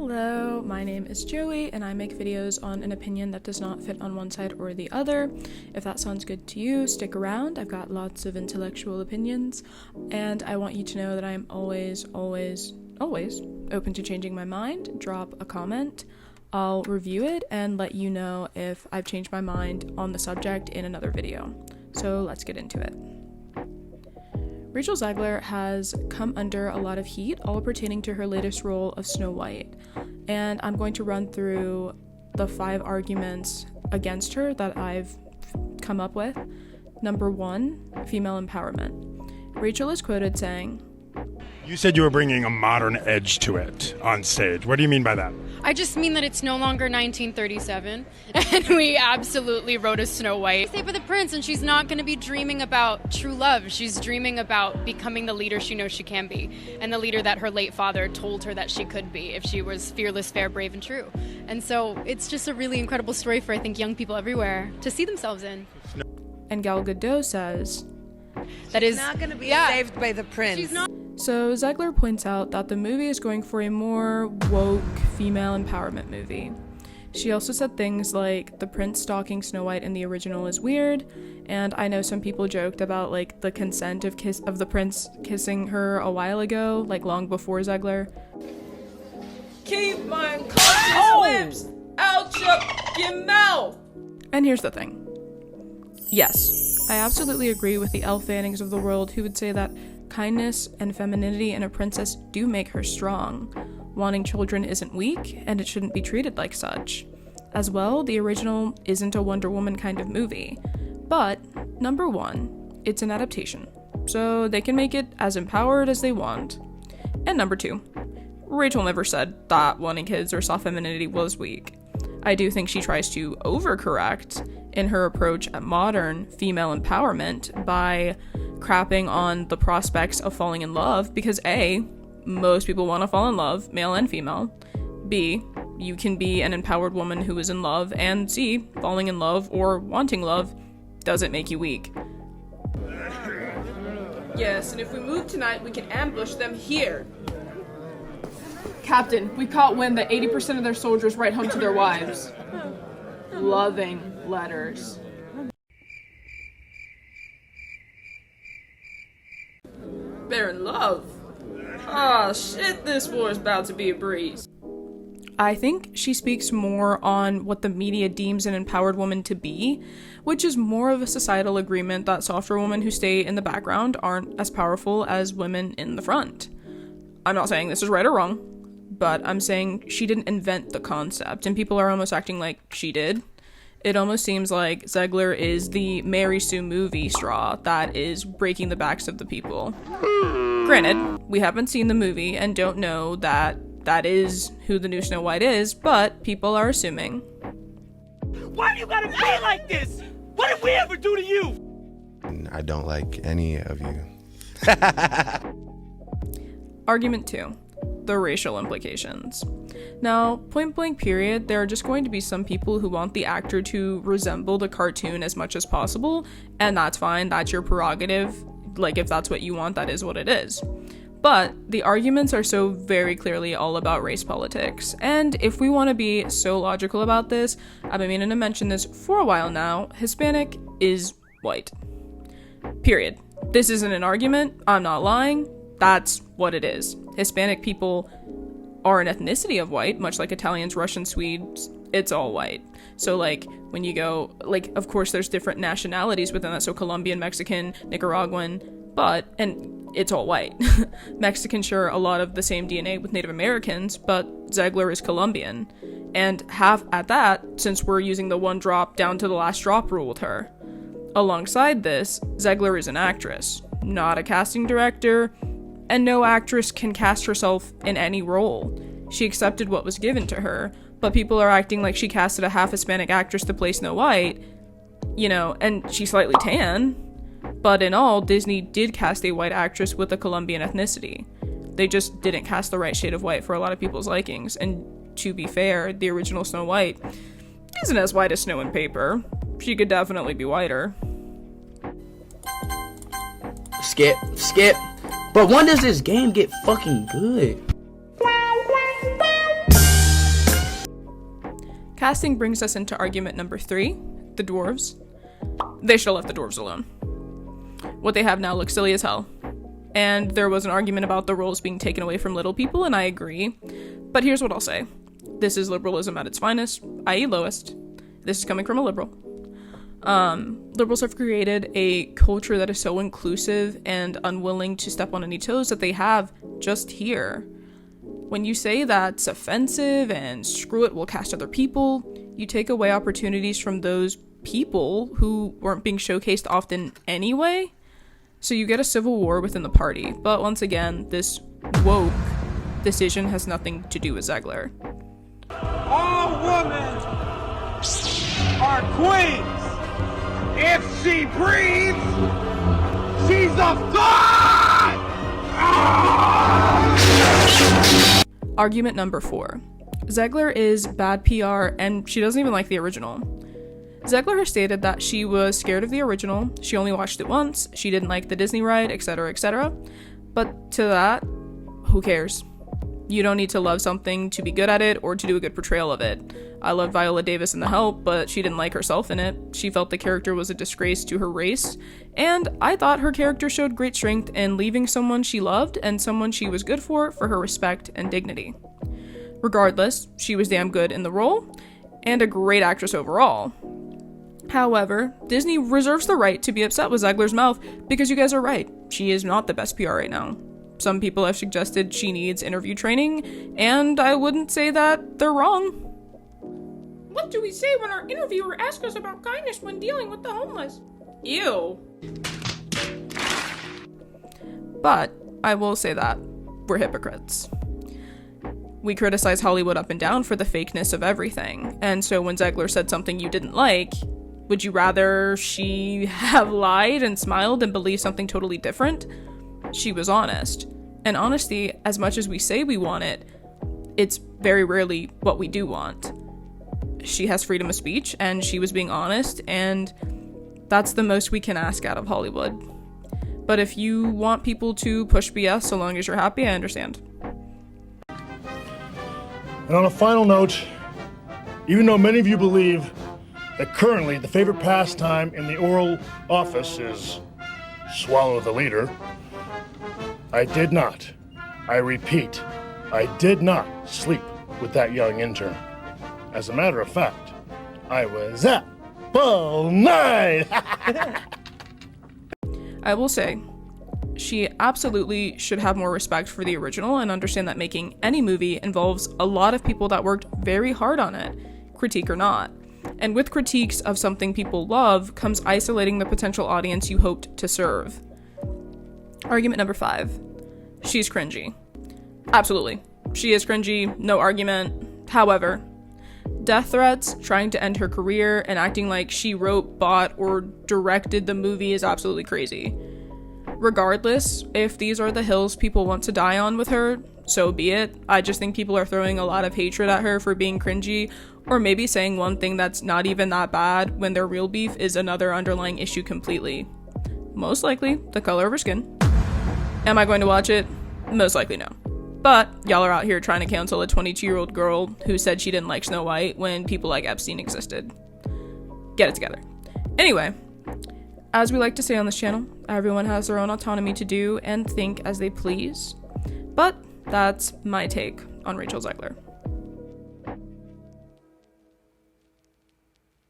Hello, my name is Joey, and I make videos on an opinion that does not fit on one side or the other. If that sounds good to you, stick around. I've got lots of intellectual opinions, and I want you to know that I am always open to changing my mind. Drop a comment. I'll review it and let you know if I've changed my mind on the subject in another video. So let's get into it. Rachel Zegler has come under a lot of heat, all pertaining to her latest role of Snow White, and I'm going to run through the 5 arguments against her that I've come up with. Number 1, female empowerment. Rachel is quoted saying, "You said you were bringing a modern edge to it on stage. What do you mean by that?" I just mean that it's no longer 1937, and we absolutely wrote a Snow White. Stay with the prince, and she's not going to be dreaming about true love. She's dreaming about becoming the leader she knows she can be, and the leader that her late father told her that she could be if she was fearless, fair, brave, and true. And so it's just a really incredible story for, I think, young people everywhere to see themselves in. And Gal Gadot says, that is not going to be saved by the prince. She's not. So Zegler points out that the movie is going for a more woke female empowerment movie. She also said things like the prince stalking Snow White in the original is weird, and I know some people joked about like the consent of the prince kissing her a while ago, like long before Zegler. Keep my unconscious lips out your mouth! And here's the thing. Yes, I absolutely agree with the Elle Fannings of the world who would say that kindness and femininity in a princess do make her strong. Wanting children isn't weak, and it shouldn't be treated like such. As well, the original isn't a Wonder Woman kind of movie. But, number 1, it's an adaptation, so they can make it as empowered as they want. And number 2, Rachel never said that wanting kids or soft femininity was weak. I do think she tries to overcorrect in her approach at modern female empowerment by crapping on the prospects of falling in love because A, most people want to fall in love, male and female. B, you can be an empowered woman who is in love, and C, falling in love or wanting love doesn't make you weak. Yes, and if we move tonight, we can ambush them here. Captain, we caught wind that 80% of their soldiers write home to their wives. Loving letters. They're in love. Ah, shit, this war is about to be a breeze. I think she speaks more on what the media deems an empowered woman to be, which is more of a societal agreement that softer women who stay in the background aren't as powerful as women in the front. I'm not saying this is right or wrong, but I'm saying she didn't invent the concept, and people are almost acting like she did. It almost seems like Zegler is the Mary Sue movie straw that is breaking the backs of the people. Granted, we haven't seen the movie and don't know that that is who the new Snow White is, but people are assuming. Why do you gotta be like this? What did we ever do to you? I don't like any of you. Argument 2. The racial implications. Now, point blank period, there are just going to be some people who want the actor to resemble the cartoon as much as possible, and that's fine, that's your prerogative. Like, if that's what you want, that is what it is. But the arguments are so very clearly all about race politics, and if we want to be so logical about this, I've been meaning to mention this for a while now, Hispanic is white. Period. This isn't an argument, I'm not lying, that's what it is. Hispanic people are an ethnicity of white, much like Italians, Russians, Swedes, it's all white. So, like, when you go, like, of course there's different nationalities within that, so Colombian, Mexican, Nicaraguan, and it's all white. Mexicans share a lot of the same DNA with Native Americans, but Zegler is Colombian. And half at that, since we're using the one drop down to the last drop rule with her. Alongside this, Zegler is an actress, not a casting director, and no actress can cast herself in any role. She accepted what was given to her, but people are acting like she casted a half Hispanic actress to play Snow White, you know, and she's slightly tan, but in all, Disney did cast a white actress with a Colombian ethnicity. They just didn't cast the right shade of white for a lot of people's likings, and to be fair, the original Snow White isn't as white as snow in paper. She could definitely be whiter. Skip. But when does this game get fucking good? Casting brings us into argument number 3, the dwarves. They should have left the dwarves alone. What they have now looks silly as hell. And there was an argument about the roles being taken away from little people, and I agree. But here's what I'll say. This is liberalism at its finest, i.e. lowest. This is coming from a liberal. Liberals have created a culture that is so inclusive and unwilling to step on any toes that they have just here. When you say that's offensive and screw it, we'll cast other people, you take away opportunities from those people who weren't being showcased often anyway. So you get a civil war within the party. But once again, this woke decision has nothing to do with Zegler. All women are queens. If she breathes, she's a god! Argument number 4. Zegler is bad PR and she doesn't even like the original. Zegler has stated that she was scared of the original, she only watched it once, she didn't like the Disney ride, etc., etc. But to that, who cares? You don't need to love something to be good at it or to do a good portrayal of it. I loved Viola Davis in The Help, but she didn't like herself in it. She felt the character was a disgrace to her race, and I thought her character showed great strength in leaving someone she loved and someone she was good for her respect and dignity. Regardless, she was damn good in the role, and a great actress overall. However, Disney reserves the right to be upset with Zegler's mouth because you guys are right, she is not the best PR right now. Some people have suggested she needs interview training, and I wouldn't say that they're wrong. What do we say when our interviewer asks us about kindness when dealing with the homeless? Ew. But I will say that we're hypocrites. We criticize Hollywood up and down for the fakeness of everything, and so when Zegler said something you didn't like, would you rather she have lied and smiled and believed something totally different? She was honest. And honesty, as much as we say we want it, it's very rarely what we do want. She has freedom of speech, and she was being honest, and that's the most we can ask out of Hollywood. But if you want people to push BS so long as you're happy, I understand. And on a final note, even though many of you believe that currently the favorite pastime in the Oral Office is swallow the leader, I did not. I repeat, I did not sleep with that young intern. As a matter of fact, I was up all night. I will say, she absolutely should have more respect for the original and understand that making any movie involves a lot of people that worked very hard on it, critique or not. And with critiques of something people love comes isolating the potential audience you hoped to serve. Argument number 5. She's cringy. Absolutely. She is cringy, no argument. However, death threats, trying to end her career, and acting like she wrote, bought, or directed the movie is absolutely crazy. Regardless, if these are the hills people want to die on with her, so be it. I just think people are throwing a lot of hatred at her for being cringy, or maybe saying one thing that's not even that bad when their real beef is another underlying issue completely. Most likely, the color of her skin. Am I going to watch it? Most likely no. But y'all are out here trying to cancel a 22-year-old girl who said she didn't like Snow White when people like Epstein existed. Get it together. Anyway, as we like to say on this channel, everyone has their own autonomy to do and think as they please. But that's my take on Rachel Zegler.